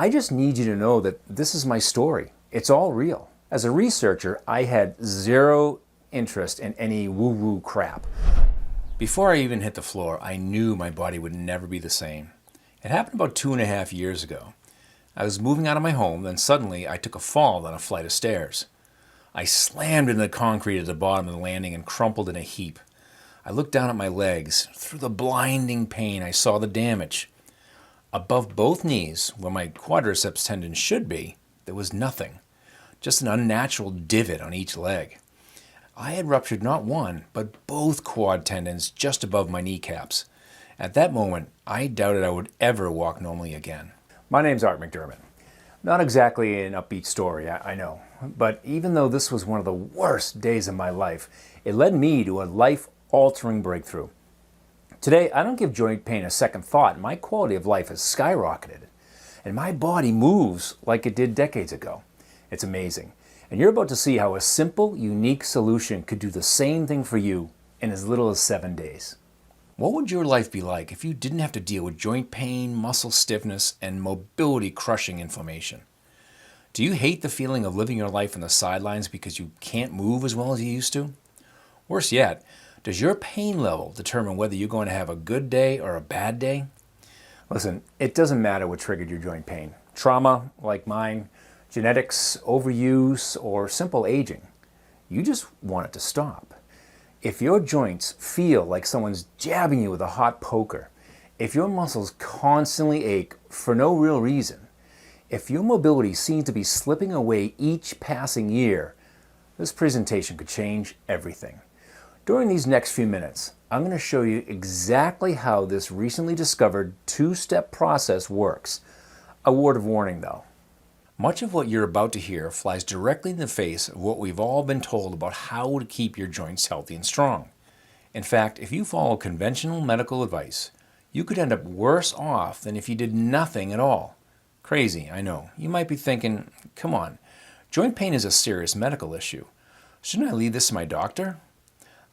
I just need you to know that this is my story. It's all real. As a researcher, I had zero interest in any woo-woo crap. Before I even hit the floor, I knew my body would never be the same. It happened about 2.5 years ago. I was moving out of my home, then suddenly I took a fall down a flight of stairs. I slammed into the concrete at the bottom of the landing and crumpled in a heap. I looked down at my legs. Through the blinding pain, I saw the damage. Above both knees, where my quadriceps tendon should be, there was nothing. Just an unnatural divot on each leg. I had ruptured not one, but both quad tendons just above my kneecaps. At that moment, I doubted I would ever walk normally again. My name's Art McDermott. Not exactly an upbeat story, I know. But even though this was one of the worst days of my life, it led me to a life-altering breakthrough. Today, I don't give joint pain a second thought. My quality of life has skyrocketed. And my body moves like it did decades ago. It's amazing. And you're about to see how a simple, unique solution could do the same thing for you in as little as 7 days. What would your life be like if you didn't have to deal with joint pain, muscle stiffness, and mobility-crushing inflammation? Do you hate the feeling of living your life on the sidelines because you can't move as well as you used to? Worse yet, does your pain level determine whether you're going to have a good day or a bad day? Listen, it doesn't matter what triggered your joint pain. Trauma, like mine, genetics, overuse, or simple aging. You just want it to stop. If your joints feel like someone's jabbing you with a hot poker, if your muscles constantly ache for no real reason, if your mobility seems to be slipping away each passing year, this presentation could change everything. During these next few minutes, I'm going to show you exactly how this recently discovered two-step process works. A word of warning though. Much of what you're about to hear flies directly in the face of what we've all been told about how to keep your joints healthy and strong. In fact, if you follow conventional medical advice, you could end up worse off than if you did nothing at all. Crazy, I know. You might be thinking, come on, joint pain is a serious medical issue. Shouldn't I leave this to my doctor?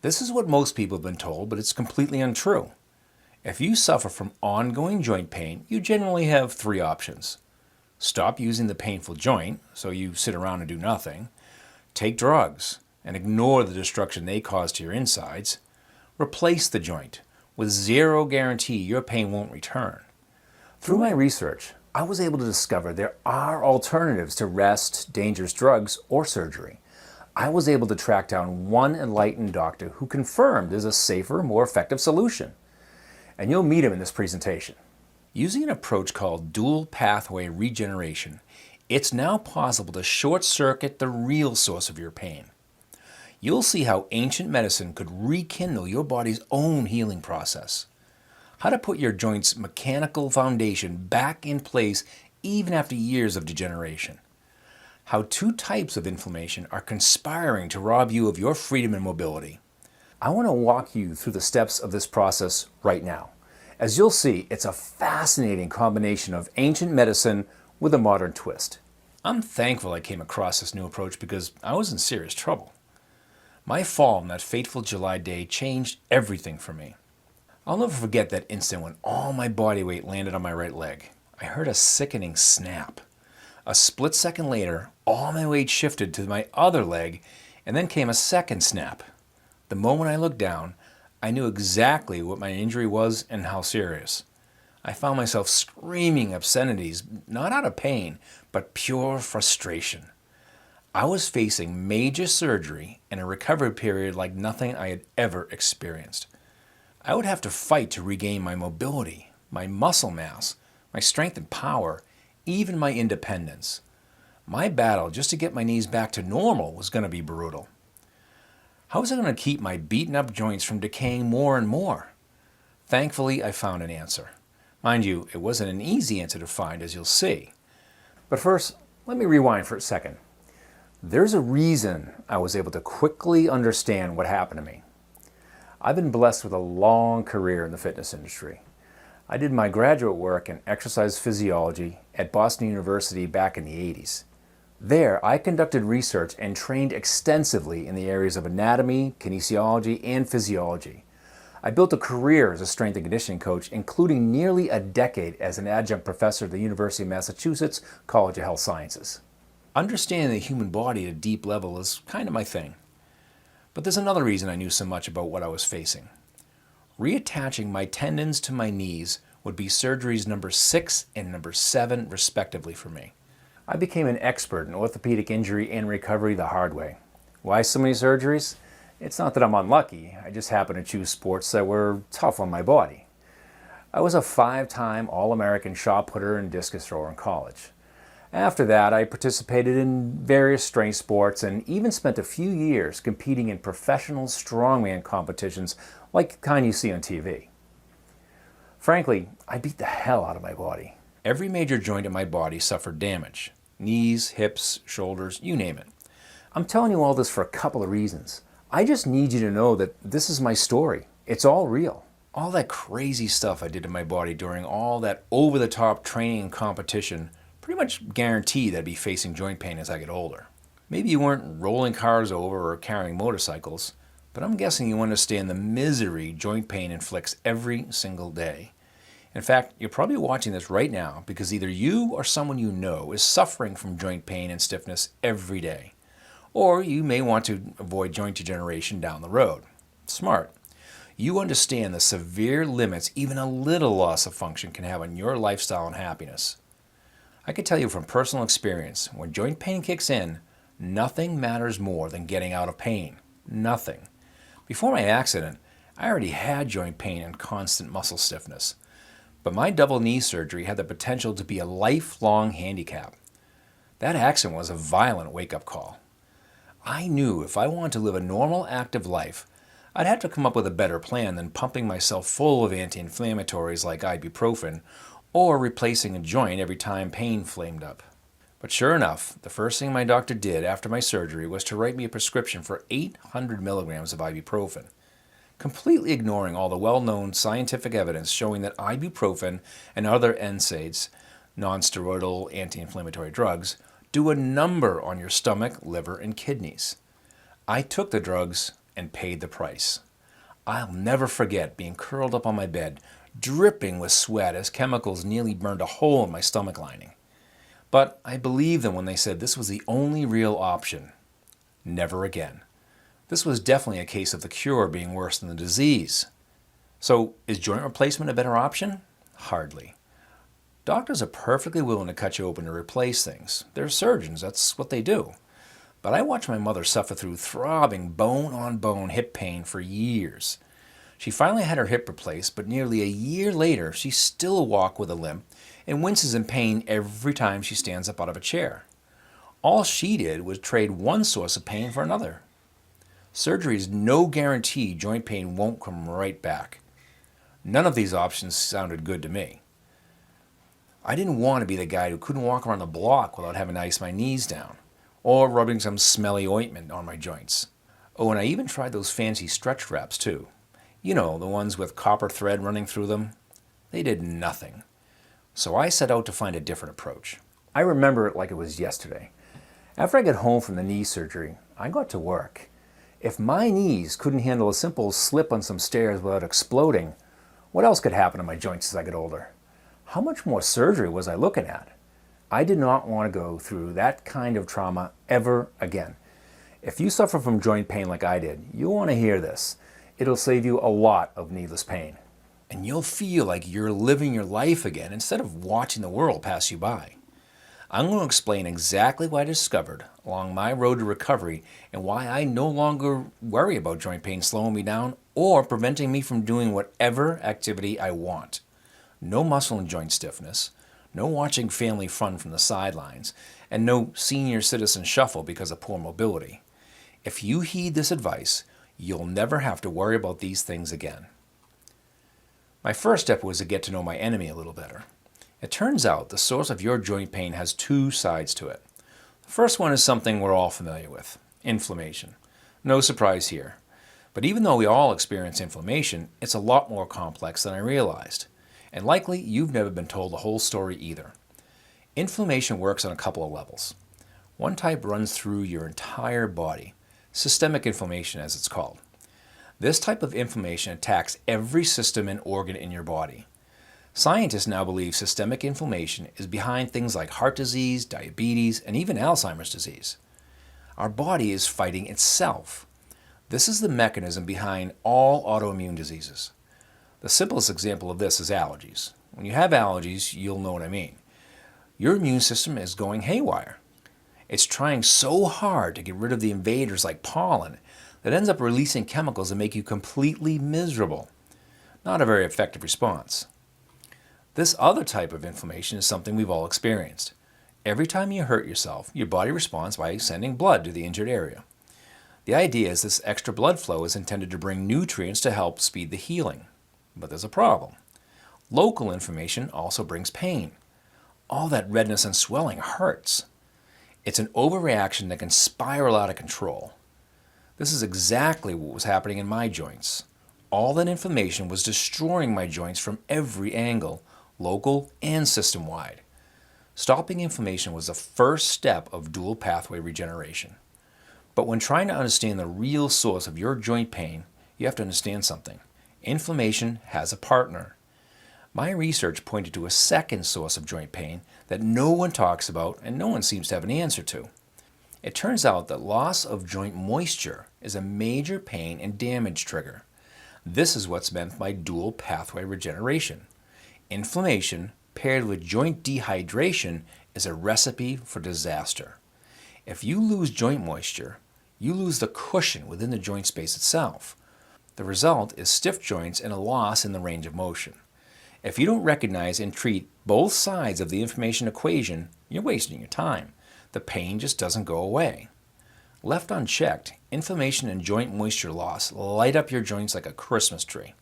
This is what most people have been told, but it's completely untrue. If you suffer from ongoing joint pain, you generally have 3 options. Stop using the painful joint, so you sit around and do nothing. Take drugs and ignore the destruction they cause to your insides. Replace the joint. With zero guarantee your pain won't return. Through my research, I was able to discover there are alternatives to rest, dangerous drugs, or surgery. I was able to track down one enlightened doctor who confirmed there's a safer, more effective solution. And you'll meet him in this presentation. Using an approach called dual pathway regeneration, it's now possible to short-circuit the real source of your pain. You'll see how ancient medicine could rekindle your body's own healing process. How to put your joint's mechanical foundation back in place even after years of degeneration. How 2 types of inflammation are conspiring to rob you of your freedom and mobility. I want to walk you through the steps of this process right now. As you'll see, it's a fascinating combination of ancient medicine with a modern twist. I'm thankful I came across this new approach because I was in serious trouble. My fall on that fateful July day changed everything for me. I'll never forget that instant when all my body weight landed on my right leg. I heard a sickening snap. A split second later, all my weight shifted to my other leg, and then came a second snap. The moment I looked down, I knew exactly what my injury was and how serious. I found myself screaming obscenities, not out of pain, but pure frustration. I was facing major surgery and a recovery period like nothing I had ever experienced. I would have to fight to regain my mobility, my muscle mass, my strength and power, even my independence. My battle just to get my knees back to normal was going to be brutal. How was I going to keep my beaten up joints from decaying more and more? Thankfully, I found an answer. Mind you, it wasn't an easy answer to find, as you'll see. But first, let me rewind for a second. There's a reason I was able to quickly understand what happened to me. I've been blessed with a long career in the fitness industry. I did my graduate work in exercise physiology at Boston University back in the 80s. There, I conducted research and trained extensively in the areas of anatomy, kinesiology, and physiology. I built a career as a strength and conditioning coach, including nearly a decade as an adjunct professor at the University of Massachusetts College of Health Sciences. Understanding the human body at a deep level is kind of my thing. But there's another reason I knew so much about what I was facing. Reattaching my tendons to my knees would be surgeries number 6 and number 7 respectively for me. I became an expert in orthopedic injury and recovery the hard way. Why so many surgeries? It's not that I'm unlucky, I just happen to choose sports that were tough on my body. I was a 5-time All-American shot putter and discus thrower in college. After that, I participated in various strength sports and even spent a few years competing in professional strongman competitions like the kind you see on TV. Frankly, I beat the hell out of my body. Every major joint in my body suffered damage. Knees, hips, shoulders, you name it. I'm telling you all this for a couple of reasons. I just need you to know that this is my story. It's all real. All that crazy stuff I did to my body during all that over-the-top training and competition pretty much guaranteed I'd be facing joint pain as I get older. Maybe you weren't rolling cars over or carrying motorcycles, but I'm guessing you understand the misery joint pain inflicts every single day. In fact, you're probably watching this right now because either you or someone you know is suffering from joint pain and stiffness every day. Or you may want to avoid joint degeneration down the road. Smart. You understand the severe limits even a little loss of function can have on your lifestyle and happiness. I can tell you from personal experience, when joint pain kicks in, nothing matters more than getting out of pain. Nothing. Before my accident, I already had joint pain and constant muscle stiffness. But my double knee surgery had the potential to be a lifelong handicap. That accident was a violent wake-up call. I knew if I wanted to live a normal, active life, I'd have to come up with a better plan than pumping myself full of anti-inflammatories like ibuprofen or replacing a joint every time pain flamed up. But sure enough, the first thing my doctor did after my surgery was to write me a prescription for 800 milligrams of ibuprofen, completely ignoring all the well-known scientific evidence showing that ibuprofen and other NSAIDs, non-steroidal anti-inflammatory drugs, do a number on your stomach, liver, and kidneys. I took the drugs and paid the price. I'll never forget being curled up on my bed, dripping with sweat as chemicals nearly burned a hole in my stomach lining. But I believed them when they said this was the only real option. Never again. This was definitely a case of the cure being worse than the disease. So, is joint replacement a better option? Hardly. Doctors are perfectly willing to cut you open to replace things. They're surgeons, that's what they do. But I watched my mother suffer through throbbing bone-on-bone hip pain for years. She finally had her hip replaced, but nearly a year later, she still walks with a limp and winces in pain every time she stands up out of a chair. All she did was trade one source of pain for another. Surgery is no guarantee joint pain won't come right back. None of these options sounded good to me. I didn't want to be the guy who couldn't walk around the block without having to ice my knees down, or rubbing some smelly ointment on my joints. Oh, and I even tried those fancy stretch wraps too. You know, the ones with copper thread running through them. They did nothing. So I set out to find a different approach. I remember it like it was yesterday. After I got home from the knee surgery, I got to work. If my knees couldn't handle a simple slip on some stairs without exploding, what else could happen to my joints as I get older? How much more surgery was I looking at? I did not want to go through that kind of trauma ever again. If you suffer from joint pain like I did, you'll want to hear this. It'll save you a lot of needless pain. And you'll feel like you're living your life again instead of watching the world pass you by. I'm going to explain exactly what I discovered along my road to recovery and why I no longer worry about joint pain slowing me down or preventing me from doing whatever activity I want. No muscle and joint stiffness, no watching family fun from the sidelines, and no senior citizen shuffle because of poor mobility. If you heed this advice, you'll never have to worry about these things again. My first step was to get to know my enemy a little better. It turns out the source of your joint pain has two sides to it. The first one is something we're all familiar with, inflammation. No surprise here. But even though we all experience inflammation, it's a lot more complex than I realized. And likely you've never been told the whole story either. Inflammation works on a couple of levels. One type runs through your entire body, systemic inflammation as it's called. This type of inflammation attacks every system and organ in your body. Scientists now believe systemic inflammation is behind things like heart disease, diabetes, and even Alzheimer's disease. Our body is fighting itself. This is the mechanism behind all autoimmune diseases. The simplest example of this is allergies. When you have allergies, you'll know what I mean. Your immune system is going haywire. It's trying so hard to get rid of the invaders like pollen that ends up releasing chemicals that make you completely miserable. Not a very effective response. This other type of inflammation is something we've all experienced. Every time you hurt yourself, your body responds by sending blood to the injured area. The idea is this extra blood flow is intended to bring nutrients to help speed the healing. But there's a problem. Local inflammation also brings pain. All that redness and swelling hurts. It's an overreaction that can spiral out of control. This is exactly what was happening in my joints. All that inflammation was destroying my joints from every angle, local and system-wide. Stopping inflammation was the first step of dual pathway regeneration. But when trying to understand the real source of your joint pain, you have to understand something. Inflammation has a partner. My research pointed to a second source of joint pain that no one talks about and no one seems to have an answer to. It turns out that loss of joint moisture is a major pain and damage trigger. This is what's meant by dual pathway regeneration. Inflammation paired with joint dehydration is a recipe for disaster. If you lose joint moisture, you lose the cushion within the joint space itself. The result is stiff joints and a loss in the range of motion. If you don't recognize and treat both sides of the inflammation equation, you're wasting your time. The pain just doesn't go away. Left unchecked, inflammation and joint moisture loss light up your joints like a Christmas tree.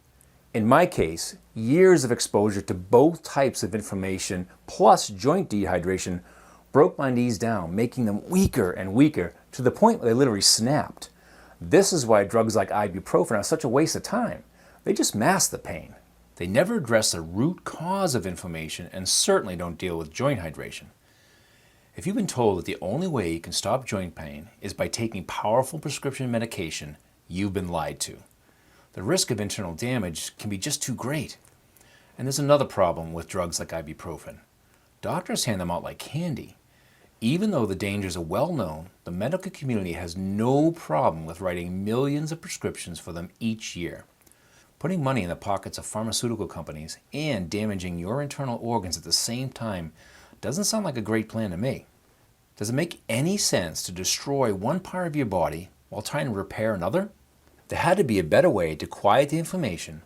In my case, years of exposure to both types of inflammation plus joint dehydration broke my knees down, making them weaker and weaker to the point where they literally snapped. This is why drugs like ibuprofen are such a waste of time. They just mask the pain. They never address the root cause of inflammation and certainly don't deal with joint hydration. If you've been told that the only way you can stop joint pain is by taking powerful prescription medication, you've been lied to. The risk of internal damage can be just too great. And there's another problem with drugs like ibuprofen. Doctors hand them out like candy. Even though the dangers are well known, the medical community has no problem with writing millions of prescriptions for them each year. Putting money in the pockets of pharmaceutical companies and damaging your internal organs at the same time doesn't sound like a great plan to me. Does it make any sense to destroy one part of your body while trying to repair another? There had to be a better way to quiet the inflammation,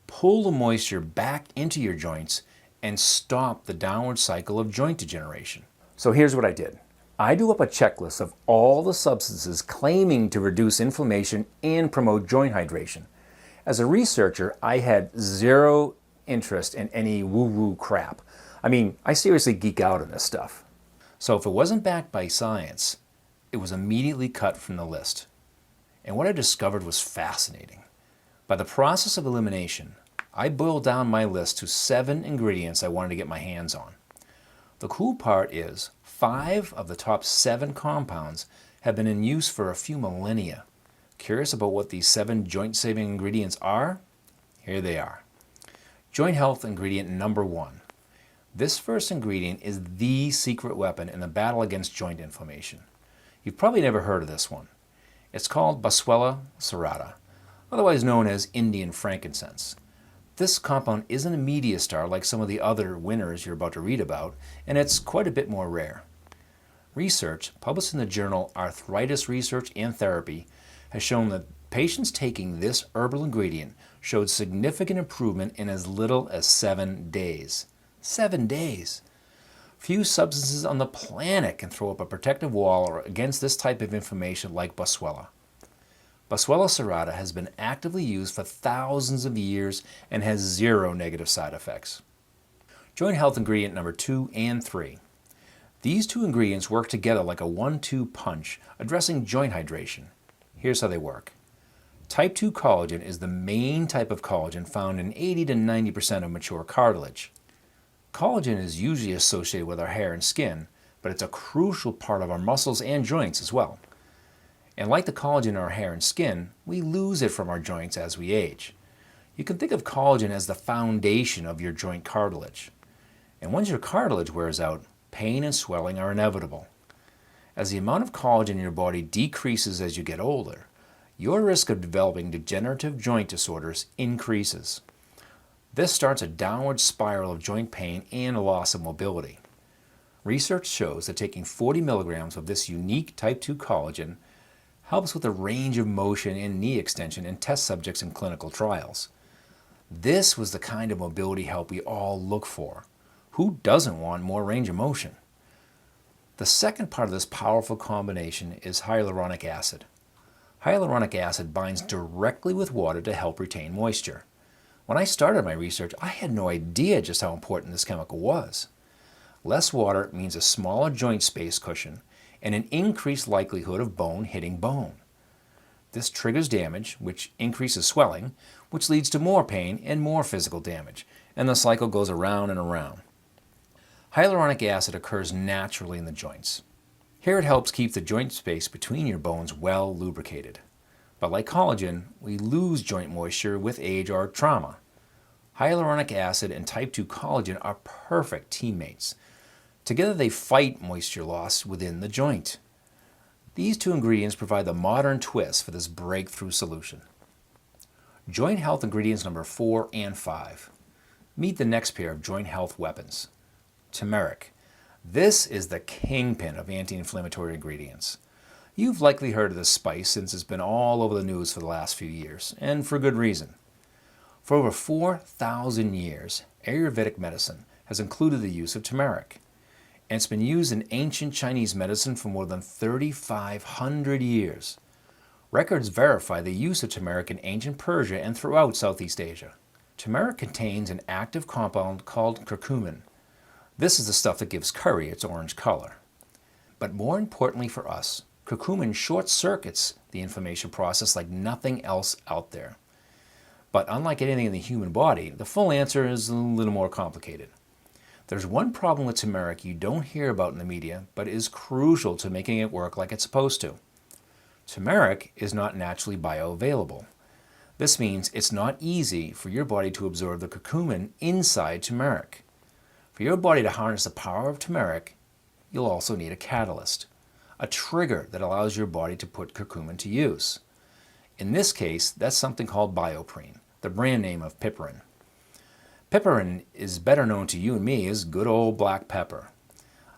pull the moisture back into your joints, and stop the downward cycle of joint degeneration. So here's what I did. I drew up a checklist of all the substances claiming to reduce inflammation and promote joint hydration. As a researcher, I had zero interest in any woo-woo crap. I mean, I seriously geek out on this stuff. So if it wasn't backed by science, it was immediately cut from the list. And what I discovered was fascinating. By the process of elimination, I boiled down my list to 7 ingredients I wanted to get my hands on. The cool part is 5 of the top 7 compounds have been in use for a few millennia. Curious about what these 7 joint-saving ingredients are? Here they are. Joint health ingredient number 1. This first ingredient is the secret weapon in the battle against joint inflammation. You've probably never heard of this one. It's called Boswellia serrata, otherwise known as Indian frankincense. This compound isn't a media star like some of the other winners you're about to read about, and it's quite a bit more rare. Research published in the journal Arthritis Research and Therapy has shown that patients taking this herbal ingredient showed significant improvement in as little as 7 days. 7 days! Few substances on the planet can throw up a protective wall against this type of inflammation like Boswellia. Boswellia serrata has been actively used for thousands of years and has 0 negative side effects. Joint health ingredient number 2 and 3. These 2 ingredients work together like a 1-2 punch, addressing joint hydration. Here's how they work. Type 2 collagen is the main type of collagen found in 80 to 90% of mature cartilage. Collagen is usually associated with our hair and skin, but it's a crucial part of our muscles and joints as well. And like the collagen in our hair and skin, we lose it from our joints as we age. You can think of collagen as the foundation of your joint cartilage. And once your cartilage wears out, pain and swelling are inevitable. As the amount of collagen in your body decreases as you get older, your risk of developing degenerative joint disorders increases. This starts a downward spiral of joint pain and a loss of mobility. Research shows that taking 40 milligrams of this unique type 2 collagen helps with the range of motion and knee extension in test subjects in clinical trials. This was the kind of mobility help we all look for. Who doesn't want more range of motion? The second part of this powerful combination is hyaluronic acid. Hyaluronic acid binds directly with water to help retain moisture. When I started my research, I had no idea just how important this chemical was. Less water means a smaller joint space cushion and an increased likelihood of bone hitting bone. This triggers damage, which increases swelling, which leads to more pain and more physical damage, and the cycle goes around and around. Hyaluronic acid occurs naturally in the joints. Here it helps keep the joint space between your bones well lubricated. But like collagen, we lose joint moisture with age or trauma. Hyaluronic acid and type 2 collagen are perfect teammates. Together they fight moisture loss within the joint. These two ingredients provide the modern twist for this breakthrough solution. Joint health ingredients number 4 and 5. Meet the next pair of joint health weapons. Tumeric. This is the kingpin of anti-inflammatory ingredients. You've likely heard of this spice since it's been all over the news for the last few years, and for good reason. For over 4,000 years, Ayurvedic medicine has included the use of turmeric, and it's been used in ancient Chinese medicine for more than 3,500 years. Records verify the use of turmeric in ancient Persia and throughout Southeast Asia. Turmeric contains an active compound called curcumin. This is the stuff that gives curry its orange color. But more importantly for us, curcumin short-circuits the inflammation process like nothing else out there. But unlike anything in the human body, the full answer is a little more complicated. There's one problem with turmeric you don't hear about in the media, but is crucial to making it work like it's supposed to. Turmeric is not naturally bioavailable. This means it's not easy for your body to absorb the curcumin inside turmeric. For your body to harness the power of turmeric, you'll also need a catalyst, a trigger that allows your body to put curcumin to use. In this case, that's something called bioprine, the brand name of piperine. Piperine is better known to you and me as good old black pepper.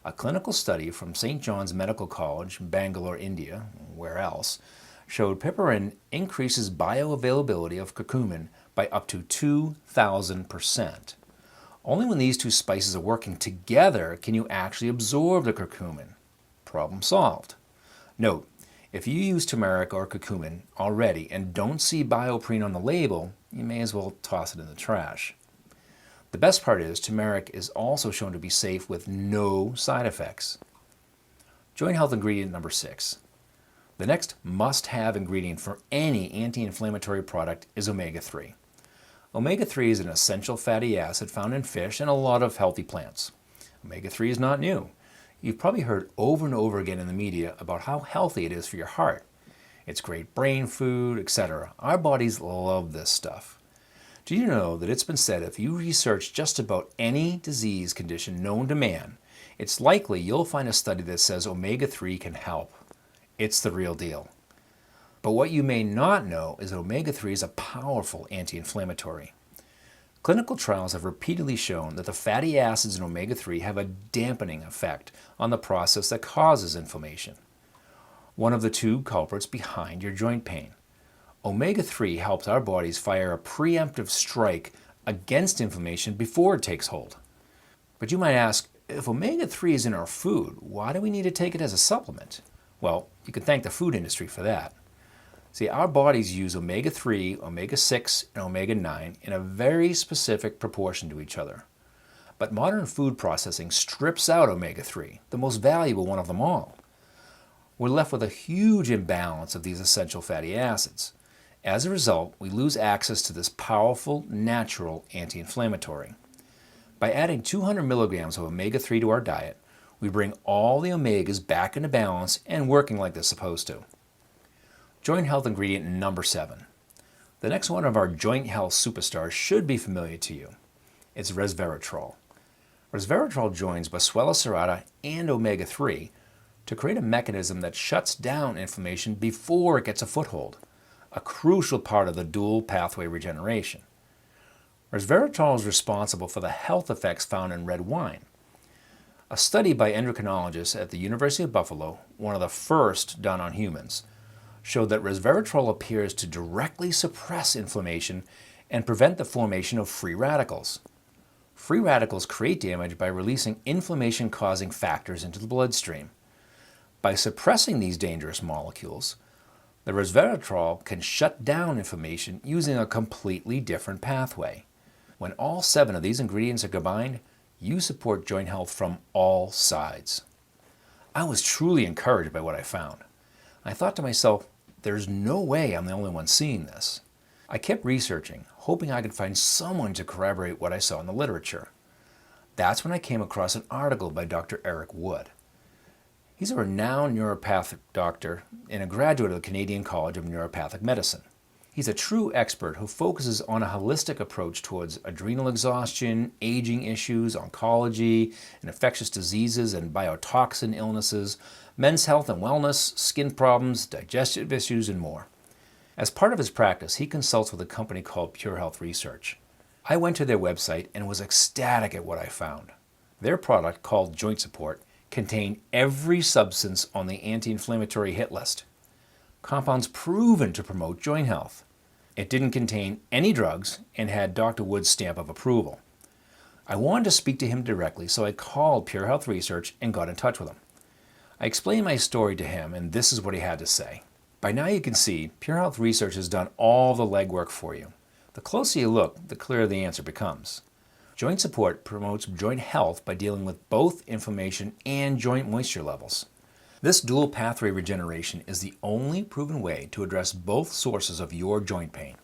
A clinical study from St. John's Medical College, Bangalore, India, where else, showed piperine increases bioavailability of curcumin by up to 2,000%. Only when these two spices are working together can you actually absorb the curcumin. Problem solved. Note, if you use turmeric or curcumin already and don't see bioprine on the label, you may as well toss it in the trash. The best part is turmeric is also shown to be safe with no side effects. Joint health ingredient number 6. The next must-have ingredient for any anti-inflammatory product is omega-3. Omega-3 is an essential fatty acid found in fish and a lot of healthy plants. Omega-3 is not new. You've probably heard over and over again in the media about how healthy it is for your heart. It's great brain food, etc. Our bodies love this stuff. Do you know that it's been said if you research just about any disease condition known to man, it's likely you'll find a study that says omega-3 can help. It's the real deal. But what you may not know is that omega-3 is a powerful anti-inflammatory. Clinical trials have repeatedly shown that the fatty acids in omega-3 have a dampening effect on the process that causes inflammation. One of the two culprits behind your joint pain. Omega-3 helps our bodies fire a preemptive strike against inflammation before it takes hold. But you might ask, if omega-3 is in our food, why do we need to take it as a supplement? Well, you can thank the food industry for that. See, our bodies use omega-3, omega-6, and omega-9 in a very specific proportion to each other. But modern food processing strips out omega-3, the most valuable one of them all. We're left with a huge imbalance of these essential fatty acids. As a result, we lose access to this powerful, natural anti-inflammatory. By adding 200 milligrams of omega-3 to our diet, we bring all the omegas back into balance and working like they're supposed to. Joint health ingredient number 7. The next one of our joint health superstars should be familiar to you. It's resveratrol. Resveratrol joins Boswellia serrata and omega-3 to create a mechanism that shuts down inflammation before it gets a foothold, a crucial part of the dual pathway regeneration. Resveratrol is responsible for the health effects found in red wine. A study by endocrinologists at the University of Buffalo, one of the first done on humans, showed that resveratrol appears to directly suppress inflammation and prevent the formation of free radicals. Free radicals create damage by releasing inflammation-causing factors into the bloodstream. By suppressing these dangerous molecules, the resveratrol can shut down inflammation using a completely different pathway. When all 7 of these ingredients are combined, you support joint health from all sides. I was truly encouraged by what I found. I thought to myself, there's no way I'm the only one seeing this. I kept researching, hoping I could find someone to corroborate what I saw in the literature. That's when I came across an article by Dr. Eric Wood. He's a renowned neuropathic doctor and a graduate of the Canadian College of Neuropathic Medicine. He's a true expert who focuses on a holistic approach towards adrenal exhaustion, aging issues, oncology, and infectious diseases and biotoxin illnesses, men's health and wellness, skin problems, digestive issues, and more. As part of his practice, he consults with a company called PureHealth Research. I went to their website and was ecstatic at what I found. Their product, called Joint Support, contained every substance on the anti-inflammatory hit list. Compounds proven to promote joint health. It didn't contain any drugs and had Dr. Wood's stamp of approval. I wanted to speak to him directly, so I called PureHealth Research and got in touch with him. I explained my story to him, and this is what he had to say. By now you can see PureHealth Research has done all the legwork for you. The closer you look, the clearer the answer becomes. Joint Support promotes joint health by dealing with both inflammation and joint moisture levels. This dual pathway regeneration is the only proven way to address both sources of your joint pain.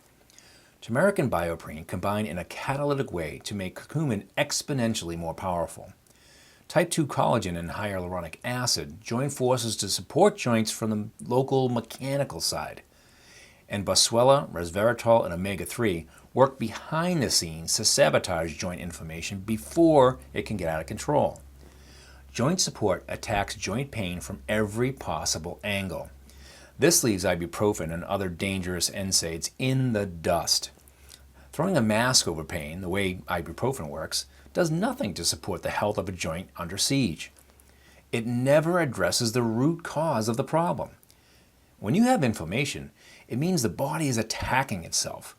Tumeric and bioprene combine in a catalytic way to make curcumin exponentially more powerful. Type 2 collagen and hyaluronic acid join forces to support joints from the local mechanical side. And Boswellia, resveratrol, and omega-3 work behind the scenes to sabotage joint inflammation before it can get out of control. Joint Support attacks joint pain from every possible angle. This leaves ibuprofen and other dangerous NSAIDs in the dust. Throwing a mask over pain, the way ibuprofen works, does nothing to support the health of a joint under siege. It never addresses the root cause of the problem. When you have inflammation, it means the body is attacking itself.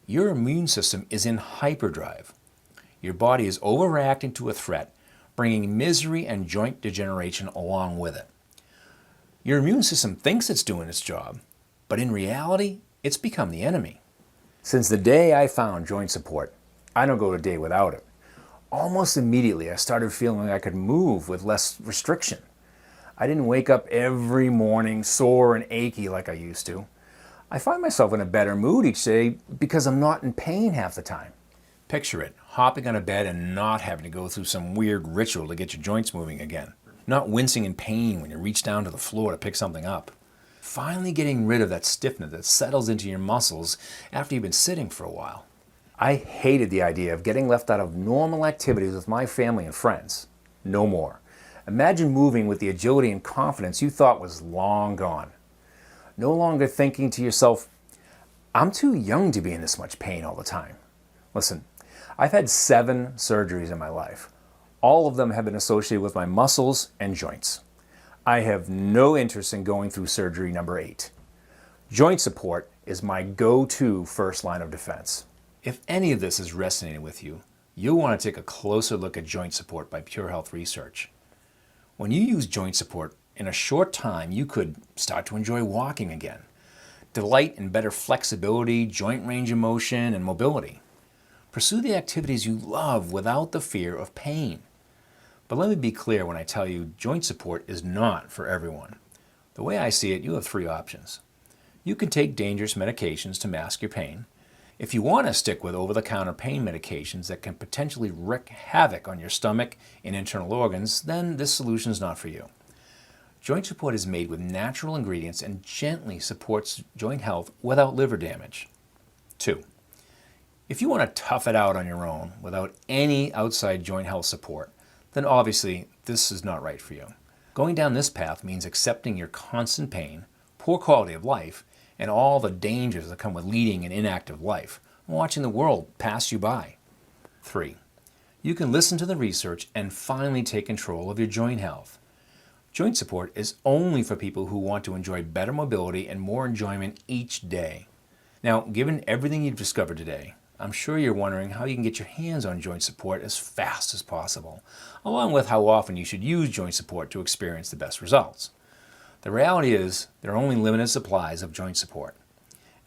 Your immune system is in hyperdrive. Your body is overreacting to a threat, bringing misery and joint degeneration along with it. Your immune system thinks it's doing its job, but in reality, it's become the enemy. Since the day I found Joint Support, I don't go a day without it. Almost immediately, I started feeling like I could move with less restriction. I didn't wake up every morning sore and achy like I used to. I find myself in a better mood each day because I'm not in pain half the time. Picture it, hopping on a bed and not having to go through some weird ritual to get your joints moving again. Not wincing in pain when you reach down to the floor to pick something up. Finally getting rid of that stiffness that settles into your muscles after you've been sitting for a while. I hated the idea of getting left out of normal activities with my family and friends. No more. Imagine moving with the agility and confidence you thought was long gone. No longer thinking to yourself, I'm too young to be in this much pain all the time. Listen, I've had 7 surgeries in my life. All of them have been associated with my muscles and joints. I have no interest in going through surgery number 8. Joint Support is my go-to first line of defense. If any of this is resonating with you, you'll want to take a closer look at Joint Support by PureHealth Research. When you use Joint Support, in a short time you could start to enjoy walking again, delight in better flexibility, joint range of motion, and mobility. Pursue the activities you love without the fear of pain. But let me be clear when I tell you Joint Support is not for everyone. The way I see it, you have 3 options. You can take dangerous medications to mask your pain. If you want to stick with over-the-counter pain medications that can potentially wreak havoc on your stomach and internal organs, then this solution is not for you. Joint support is made with natural ingredients and gently supports joint health without liver damage. 2. If you want to tough it out on your own without any outside joint health support, then obviously this is not right for you. Going down this path means accepting your constant pain, poor quality of life, and all the dangers that come with leading an inactive life, and watching the world pass you by. 3. You can listen to the research and finally take control of your joint health. Joint support is only for people who want to enjoy better mobility and more enjoyment each day. Now, given everything you've discovered today, I'm sure you're wondering how you can get your hands on joint support as fast as possible, along with how often you should use joint support to experience the best results. The reality is, there are only limited supplies of joint support.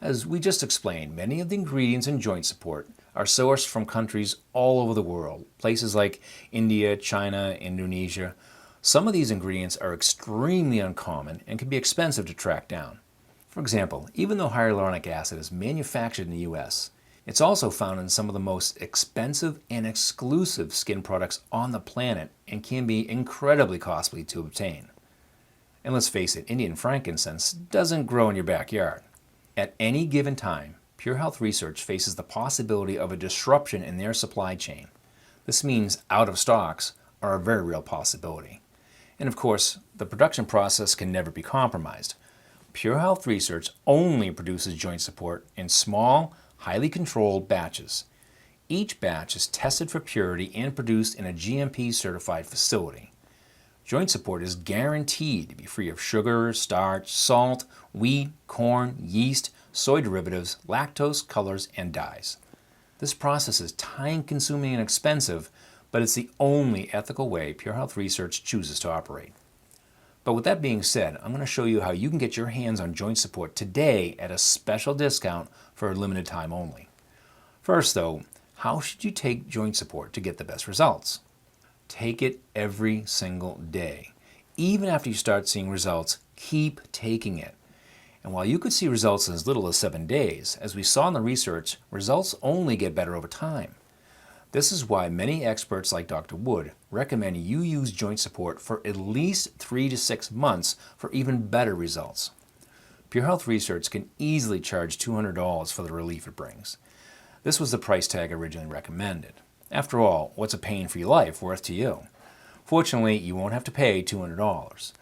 As we just explained, many of the ingredients in joint support are sourced from countries all over the world, places like India, China, Indonesia. Some of these ingredients are extremely uncommon and can be expensive to track down. For example, even though hyaluronic acid is manufactured in the US, it's also found in some of the most expensive and exclusive skin products on the planet and can be incredibly costly to obtain. And let's face it, Indian frankincense doesn't grow in your backyard. At any given time, PureHealth Research faces the possibility of a disruption in their supply chain. This means out of stocks are a very real possibility. And of course, the production process can never be compromised. PureHealth Research only produces joint support in small, highly controlled batches. Each batch is tested for purity and produced in a GMP-certified facility. Joint support is guaranteed to be free of sugar, starch, salt, wheat, corn, yeast, soy derivatives, lactose, colors, and dyes. This process is time-consuming and expensive, but it's the only ethical way PureHealth Research chooses to operate. But with that being said, I'm going to show you how you can get your hands on joint support today at a special discount for a limited time only. First though, how should you take joint support to get the best results? Take it every single day. Even after you start seeing results, keep taking it. And while you could see results in as little as 7 days, as we saw in the research, results only get better over time. This is why many experts like Dr. Wood recommend you use joint support for at least 3 to 6 months for even better results. PureHealth Research can easily charge $200 for the relief it brings. This was the price tag originally recommended. After all, what's a pain-free life worth to you? Fortunately, you won't have to pay $200.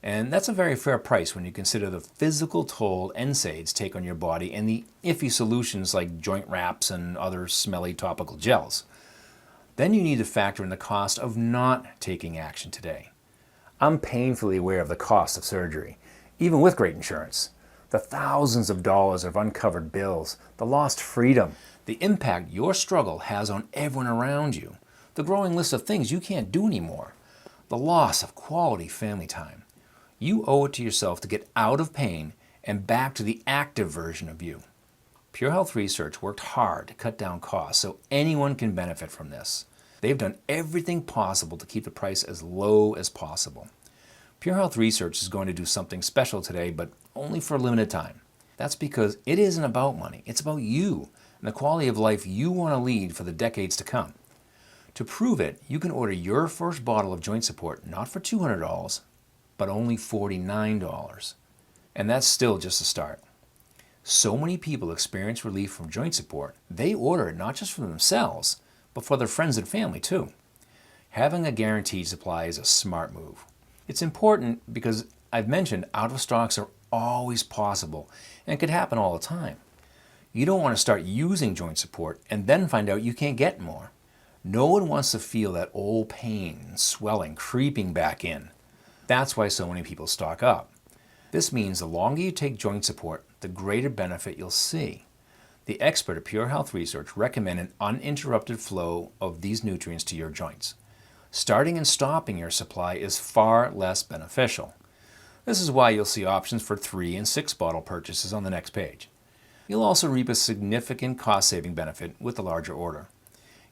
And that's a very fair price when you consider the physical toll NSAIDs take on your body and the iffy solutions like joint wraps and other smelly topical gels. Then you need to factor in the cost of not taking action today. I'm painfully aware of the cost of surgery, even with great insurance. The thousands of dollars of uncovered bills, the lost freedom, the impact your struggle has on everyone around you, the growing list of things you can't do anymore, the loss of quality family time. You owe it to yourself to get out of pain and back to the active version of you. PureHealth Research worked hard to cut down costs so anyone can benefit from this. They've done everything possible to keep the price as low as possible. PureHealth Research is going to do something special today, but only for a limited time. That's because it isn't about money, it's about you and the quality of life you want to lead for the decades to come. To prove it, you can order your first bottle of joint support not for $200, but only $49. And that's still just a start. So many people experience relief from joint support, they order it not just for themselves, but for their friends and family too. Having a guaranteed supply is a smart move. It's important because I've mentioned out of stocks are always possible and could happen all the time. You don't want to start using joint support and then find out you can't get more. No one wants to feel that old pain and swelling creeping back in. That's why so many people stock up. This means the longer you take joint support, the greater benefit you'll see. The expert at PureHealth Research recommend an uninterrupted flow of these nutrients to your joints. Starting and stopping your supply is far less beneficial. This is why you'll see options for 3 and 6 bottle purchases on the next page. You'll also reap a significant cost-saving benefit with the larger order.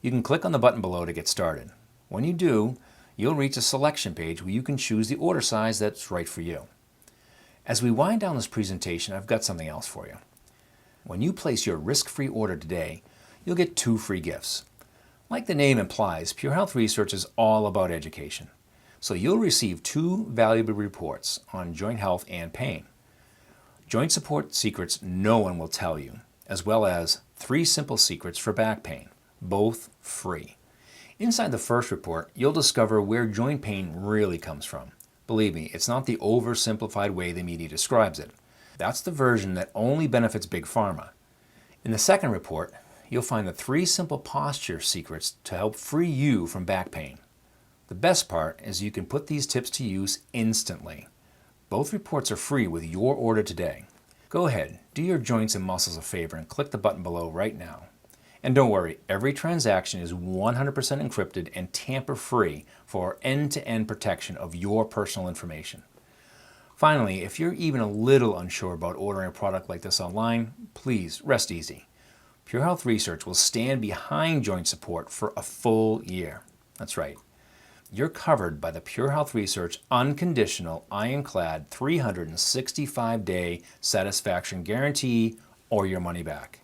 You can click on the button below to get started. When you do, you'll reach a selection page where you can choose the order size that's right for you. As we wind down this presentation, I've got something else for you. When you place your risk-free order today, you'll get 2 free gifts. Like the name implies, PureHealth Research is all about education. So you'll receive 2 valuable reports on joint health and pain. Joint support secrets no one will tell you, as well as 3 simple secrets for back pain, both free. Inside the first report, you'll discover where joint pain really comes from. Believe me, it's not the oversimplified way the media describes it. That's the version that only benefits Big Pharma. In the second report, you'll find the 3 simple posture secrets to help free you from back pain. The best part is you can put these tips to use instantly. Both reports are free with your order today. Go ahead, do your joints and muscles a favor and click the button below right now. And don't worry, every transaction is 100% encrypted and tamper-free for end-to-end protection of your personal information. Finally, if you're even a little unsure about ordering a product like this online, please rest easy. PureHealth Research will stand behind joint support for a full year. That's right. You're covered by the PureHealth Research unconditional, ironclad 365-day satisfaction guarantee or your money back.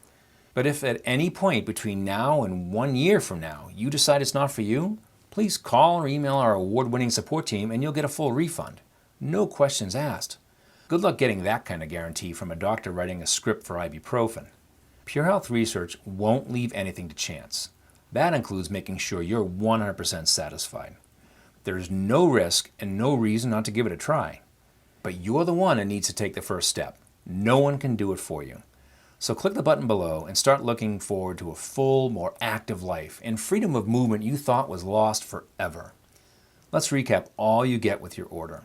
But if at any point between now and 1 year from now you decide it's not for you, please call or email our award-winning support team and you'll get a full refund. No questions asked. Good luck getting that kind of guarantee from a doctor writing a script for ibuprofen. PureHealth Research won't leave anything to chance. That includes making sure you're 100% satisfied. There's no risk and no reason not to give it a try. But you're the one that needs to take the first step. No one can do it for you. So click the button below and start looking forward to a full, more active life and freedom of movement you thought was lost forever. Let's recap all you get with your order.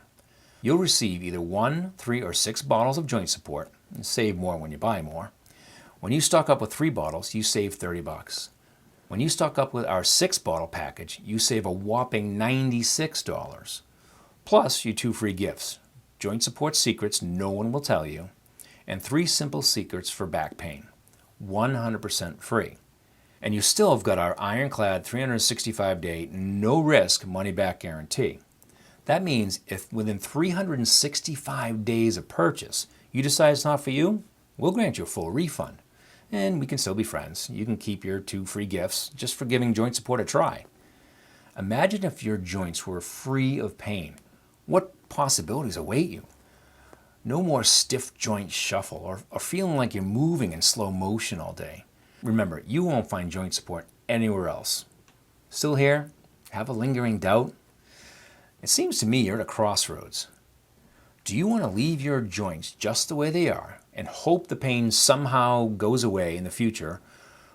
You'll receive either 1, 3, or 6 bottles of joint support, and save more when you buy more. When you stock up with 3 bottles, you save $30. When you stock up with our 6-bottle package, you save a whopping $96. Plus your 2 free gifts, joint support secrets no one will tell you, and 3 simple secrets for back pain, 100% free. And you still have got our ironclad 365-day, no-risk money-back guarantee. That means if within 365 days of purchase you decide it's not for you, we'll grant you a full refund. And we can still be friends. You can keep your 2 free gifts just for giving joint support a try. Imagine if your joints were free of pain. What possibilities await you? No more stiff joint shuffle or feeling like you're moving in slow motion all day. Remember, you won't find joint support anywhere else. Still here? Have a lingering doubt? It seems to me you're at a crossroads. Do you want to leave your joints just the way they are and hope the pain somehow goes away in the future?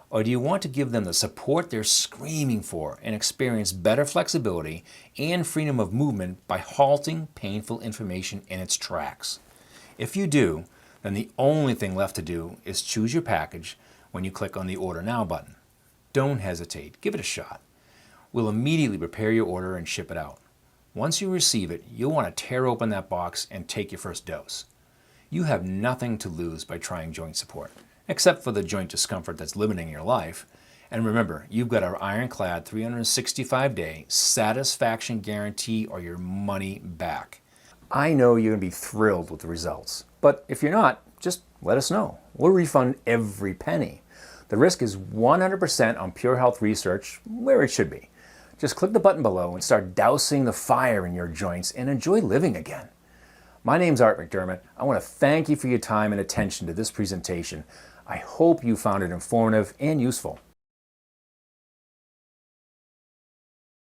Or do you want to give them the support they're screaming for and experience better flexibility and freedom of movement by halting painful inflammation in its tracks? If you do, then the only thing left to do is choose your package when you click on the Order Now button. Don't hesitate. Give it a shot. We'll immediately prepare your order and ship it out. Once you receive it, you'll want to tear open that box and take your first dose. You have nothing to lose by trying joint support, except for the joint discomfort that's limiting your life. And remember, you've got our ironclad 365-day satisfaction guarantee or your money back. I know you're going to be thrilled with the results, but if you're not, just let us know. We'll refund every penny. The risk is 100% on PureHealth Research, where it should be. Just click the button below and start dousing the fire in your joints and enjoy living again. My name's Art McDermott. I want to thank you for your time and attention to this presentation. I hope you found it informative and useful.